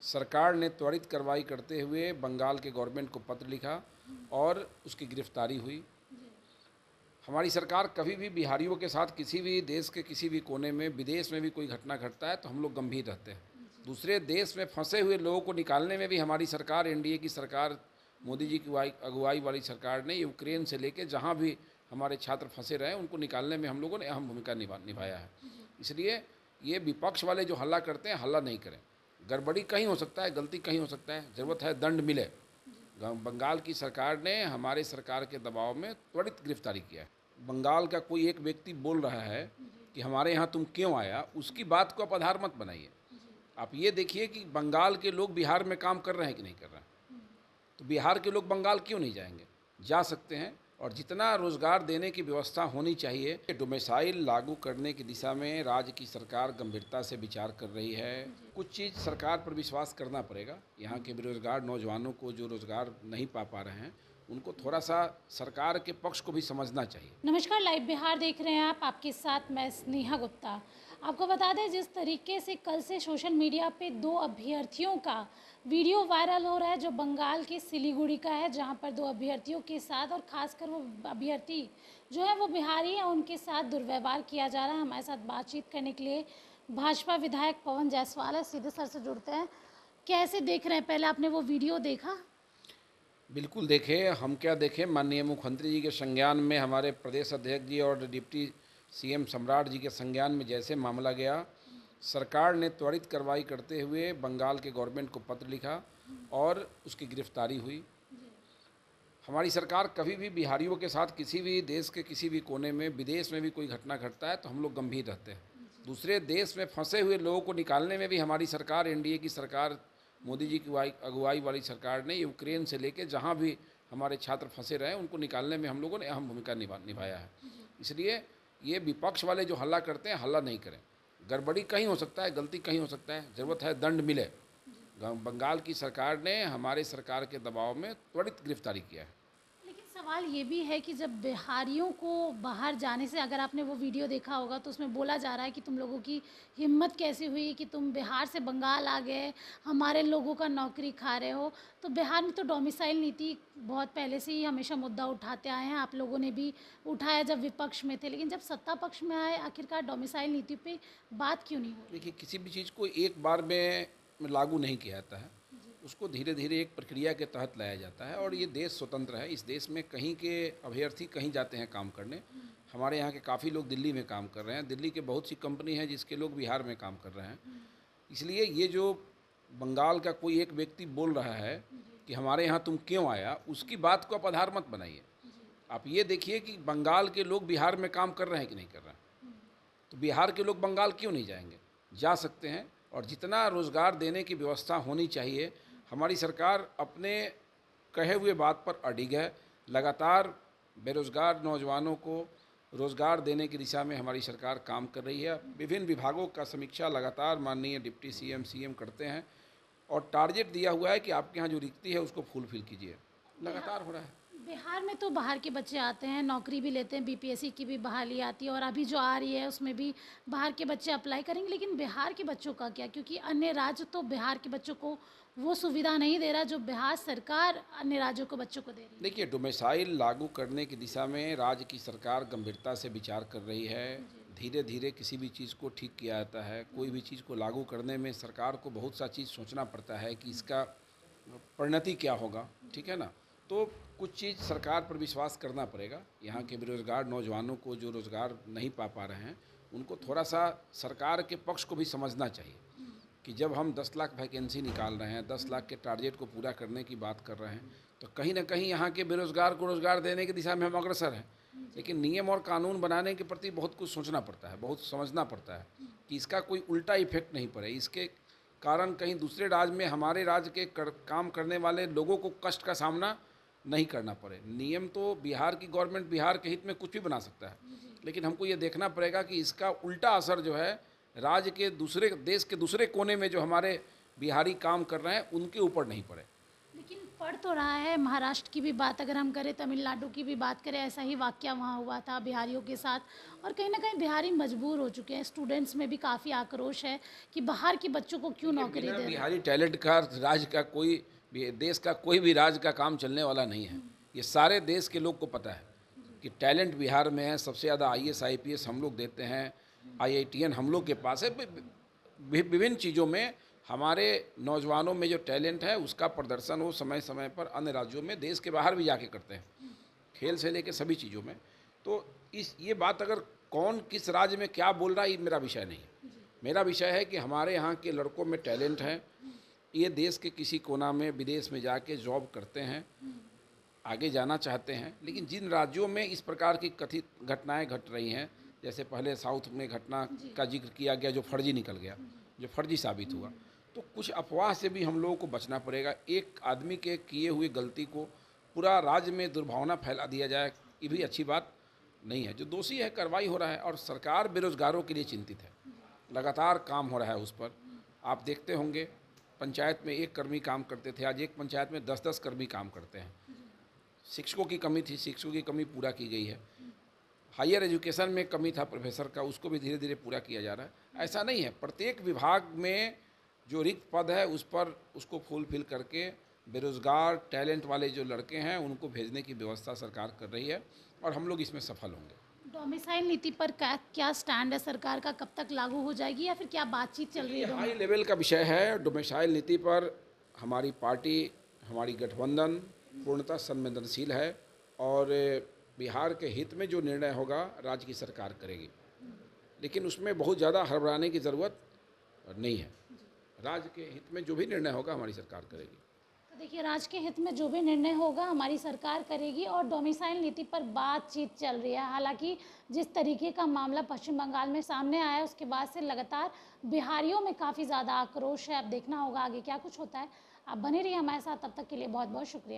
सरकार ने त्वरित कार्रवाई करते हुए बंगाल के गवर्नमेंट को पत्र लिखा और उसकी गिरफ्तारी हुई। हमारी सरकार कभी भी बिहारियों के साथ किसी भी देश के किसी भी कोने में, विदेश में भी कोई घटना घटता है तो हम लोग गंभीर रहते हैं। दूसरे देश में फंसे हुए लोगों को निकालने में भी हमारी सरकार, एनडीए की सरकार, मोदी जी की अगुवाई वाली सरकार ने यूक्रेन से लेकर जहाँ भी हमारे छात्र फंसे रहे उनको निकालने में हम लोगों ने अहम भूमिका निभाया है। इसलिए ये विपक्ष वाले जो हल्ला करते हैं, हल्ला नहीं करें। गड़बड़ी कहीं हो सकता है, गलती कहीं हो सकता है, ज़रूरत है दंड मिले। बंगाल की सरकार ने हमारे सरकार के दबाव में त्वरित गिरफ्तारी किया है। बंगाल का कोई एक व्यक्ति बोल रहा है कि हमारे यहाँ तुम क्यों आया, उसकी बात को आप आधार मत बनाइए। आप ये देखिए कि बंगाल के लोग बिहार में काम कर रहे हैं कि नहीं कर रहे हैं। तो बिहार के लोग बंगाल क्यों नहीं जाएंगे? जा सकते हैं। और जितना रोज़गार देने की व्यवस्था होनी चाहिए, डोमिसाइल लागू करने की दिशा में राज्य की सरकार गंभीरता से विचार कर रही है। कुछ चीज़ सरकार पर विश्वास करना पड़ेगा। यहाँ के बेरोजगार नौजवानों को जो रोज़गार नहीं पा रहे हैं, उनको थोड़ा सा सरकार के पक्ष को भी समझना चाहिए। नमस्कार, लाइव बिहार देख रहे हैं आप, आपके साथ मैं स्नेहा गुप्ता। आपको बता दें, जिस तरीके से कल से सोशल मीडिया पे 2 अभ्यर्थियों का वीडियो वायरल हो रहा है जो बंगाल के सिलीगुड़ी का है, जहां पर 2 अभ्यर्थियों के साथ, और ख़ासकर वो अभ्यर्थी जो है वो बिहारी है, उनके साथ दुर्व्यवहार किया जा रहा है। हमारे साथ बातचीत करने के लिए भाजपा विधायक पवन जायसवाल है। सीधे सर से जुड़ते हैं। कैसे देख रहे हैं, पहले आपने वो वीडियो देखा? बिल्कुल देखें, हम क्या देखें, माननीय मुख्यमंत्री जी के संज्ञान में, हमारे प्रदेश अध्यक्ष जी और डिप्टी सीएम सम्राट जी के संज्ञान में जैसे मामला गया, सरकार ने त्वरित कार्रवाई करते हुए बंगाल के गवर्नमेंट को पत्र लिखा और उसकी गिरफ्तारी हुई। हमारी सरकार कभी भी बिहारियों के साथ किसी भी देश के किसी भी कोने में, विदेश में भी कोई घटना घटता है तो हम लोग गंभीर रहते हैं। दूसरे देश में फंसे हुए लोगों को निकालने में भी हमारी सरकार, एनडीए की सरकार, मोदी जी की अगुवाई वाली सरकार ने यूक्रेन से लेकर जहाँ भी हमारे छात्र फंसे रहे उनको निकालने में हम लोगों ने अहम भूमिका निभाया है। इसलिए ये विपक्ष वाले जो हल्ला करते हैं, हल्ला नहीं करें। गड़बड़ी कहीं हो सकता है, गलती कहीं हो सकता है, ज़रूरत है दंड मिले। बंगाल की सरकार ने हमारे सरकार के दबाव में त्वरित गिरफ्तारी किया है। लेकिन सवाल ये भी है कि जब बिहारियों को बाहर जाने से, अगर आपने वो वीडियो देखा होगा तो उसमें बोला जा रहा है कि तुम लोगों की हिम्मत कैसे हुई कि तुम बिहार से बंगाल आ गए, हमारे लोगों का नौकरी खा रहे हो। तो बिहार में तो डोमिसाइल नीति बहुत पहले से ही हमेशा मुद्दा उठाते आए हैं, आप लोगों ने भी उठाया जब विपक्ष में थे, लेकिन जब सत्ता पक्ष में आए आखिरकार डोमिसाइल नीति पे बात क्यों नहीं हो रही? देखिए, किसी भी चीज़ को एक बार में लागू नहीं किया जाता है, उसको धीरे धीरे एक प्रक्रिया के तहत लाया जाता है। और ये देश स्वतंत्र है। इस देश में कहीं के अभ्यर्थी कहीं जाते हैं काम करने। हमारे यहाँ के काफ़ी लोग दिल्ली में काम कर रहे हैं, दिल्ली के बहुत सी कंपनी हैं जिसके लोग बिहार में काम कर रहे हैं। इसलिए ये जो बंगाल का कोई एक व्यक्ति बोल रहा है कि हमारे यहाँ तुम क्यों आया, उसकी बात को आप आधार मत बनाइए। आप ये देखिए कि बंगाल के लोग बिहार में काम कर रहे हैं कि नहीं कर रहे हैं। तो बिहार के लोग बंगाल क्यों नहीं जाएंगे? जा सकते हैं। और जितना रोज़गार देने की व्यवस्था होनी चाहिए, हमारी सरकार अपने कहे हुए बात पर अडिग है। लगातार बेरोज़गार नौजवानों को रोज़गार देने की दिशा में हमारी सरकार काम कर रही है। विभिन्न विभागों का समीक्षा लगातार माननीय डिप्टी सीएम करते हैं और टारगेट दिया हुआ है कि आपके यहाँ जो रिक्ति है उसको फुलफिल कीजिए। लगातार हो रहा है। बिहार में तो बाहर के बच्चे आते हैं, नौकरी भी लेते हैं, बीपीएससी की भी बहाली आती है, और अभी जो आ रही है उसमें भी बाहर के बच्चे अप्लाई करेंगे। लेकिन बिहार के बच्चों का क्या? क्योंकि अन्य राज्य तो बिहार के बच्चों को वो सुविधा नहीं दे रहा जो बिहार सरकार अन्य राज्यों को बच्चों को दे रही है। देखिए, डोमिसाइल लागू करने की दिशा में राज्य की सरकार गंभीरता से विचार कर रही है। धीरे धीरे किसी भी चीज़ को ठीक किया जाता है। कोई भी चीज़ को लागू करने में सरकार को बहुत सा चीज़ सोचना पड़ता है कि इसका परिणति क्या होगा, ठीक है ना। तो कुछ चीज़ सरकार पर विश्वास करना पड़ेगा। यहाँ के बेरोजगार नौजवानों को जो रोज़गार नहीं पा रहे हैं, उनको थोड़ा सा सरकार के पक्ष को भी समझना चाहिए कि जब हम 10 लाख वैकेंसी निकाल रहे हैं, 10 लाख के टारगेट को पूरा करने की बात कर रहे हैं, तो कहीं ना कहीं यहाँ के बेरोजगार को रोज़गार देने की दिशा में हम अग्रसर हैं। लेकिन नियम और कानून बनाने के प्रति बहुत कुछ सोचना पड़ता है, बहुत समझना पड़ता है कि इसका कोई उल्टा इफेक्ट नहीं पड़े। इसके कारण कहीं दूसरे राज्य में हमारे राज्य के काम करने वाले लोगों को कष्ट का सामना नहीं करना पड़े। नियम तो बिहार की गवर्नमेंट बिहार के हित में कुछ भी बना सकता है, लेकिन हमको ये देखना पड़ेगा कि इसका उल्टा असर जो है राज्य के दूसरे, देश के दूसरे कोने में जो हमारे बिहारी काम कर रहे हैं उनके ऊपर नहीं पड़े। लेकिन पढ़ तो रहा है, महाराष्ट्र की भी बात अगर हम करें, तमिलनाडु की भी बात करें, ऐसा ही वाकया वहाँ हुआ था बिहारियों के साथ। और कहीं ना कहीं बिहारी मजबूर हो चुके हैं, स्टूडेंट्स में भी काफ़ी आक्रोश है कि बाहर के बच्चों को क्यों नौकरी बिना दे रहे हैं। बिहारी टैलेंट का राज्य का कोई भी देश का कोई भी राज्य का काम चलने वाला नहीं है। ये सारे देश के लोग को पता है कि टैलेंट बिहार में है। सबसे ज़्यादा आईएएस आईपीएस हम लोग देते हैं, आईआईटीएन हम लोग के पास है। विभिन्न चीज़ों में हमारे नौजवानों में जो टैलेंट है उसका प्रदर्शन वो समय समय पर अन्य राज्यों में, देश के बाहर भी जाके करते हैं, खेल से लेके सभी चीज़ों में। तो ये बात अगर कौन किस राज्य में क्या बोल रहा है, ये मेरा विषय नहीं है। मेरा विषय है कि हमारे यहाँ के लड़कों में टैलेंट है, ये देश के किसी कोना में विदेश में जाके जॉब करते हैं, आगे जाना चाहते हैं। लेकिन जिन राज्यों में इस प्रकार की कथित घटनाएं घट रही हैं, जैसे पहले साउथ में घटना का जिक्र किया गया जो फर्जी निकल गया, जो फर्जी साबित हुआ, तो कुछ अफवाह से भी हम लोगों को बचना पड़ेगा। एक आदमी के किए हुए गलती को पूरा राज्य में दुर्भावना फैला दिया जाए, ये भी अच्छी बात नहीं है। जो दोषी है कार्रवाई हो रहा है, और सरकार बेरोजगारों के लिए चिंतित है, लगातार काम हो रहा है उस पर। आप देखते होंगे पंचायत में 1 कर्मी काम करते थे, आज एक पंचायत में 10-10 कर्मी काम करते हैं। शिक्षकों की कमी थी, शिक्षकों की कमी पूरा की गई है। हायर एजुकेशन में कमी था प्रोफेसर का, उसको भी धीरे धीरे पूरा किया जा रहा है। ऐसा नहीं है, प्रत्येक विभाग में जो रिक्त पद है उस पर उसको फुलफिल करके बेरोजगार टैलेंट वाले जो लड़के हैं उनको भेजने की व्यवस्था सरकार कर रही है, और हम लोग इसमें सफल होंगे। डोमिसाइल नीति पर क्या स्टैंड है सरकार का, कब तक लागू हो जाएगी या फिर क्या बातचीत चल रही ये है? हाई लेवल का विषय है। डोमिसाइल नीति पर हमारी पार्टी, हमारी गठबंधन पूर्णतः संवेदनशील है, और बिहार के हित में जो निर्णय होगा राज्य की सरकार करेगी। लेकिन उसमें बहुत ज़्यादा हड़बड़ाने की ज़रूरत नहीं है। राज्य के हित में जो भी निर्णय होगा हमारी सरकार करेगी। तो देखिए, राज्य के हित में जो भी निर्णय होगा हमारी सरकार करेगी, और डोमिसाइल नीति पर बातचीत चल रही है। हालांकि जिस तरीके का मामला पश्चिम बंगाल में सामने आया, उसके बाद से लगातार बिहारियों में काफ़ी ज़्यादा आक्रोश है। अब देखना होगा आगे क्या कुछ होता है। आप बने रहिए हमारे साथ, तब तक के लिए बहुत बहुत शुक्रिया।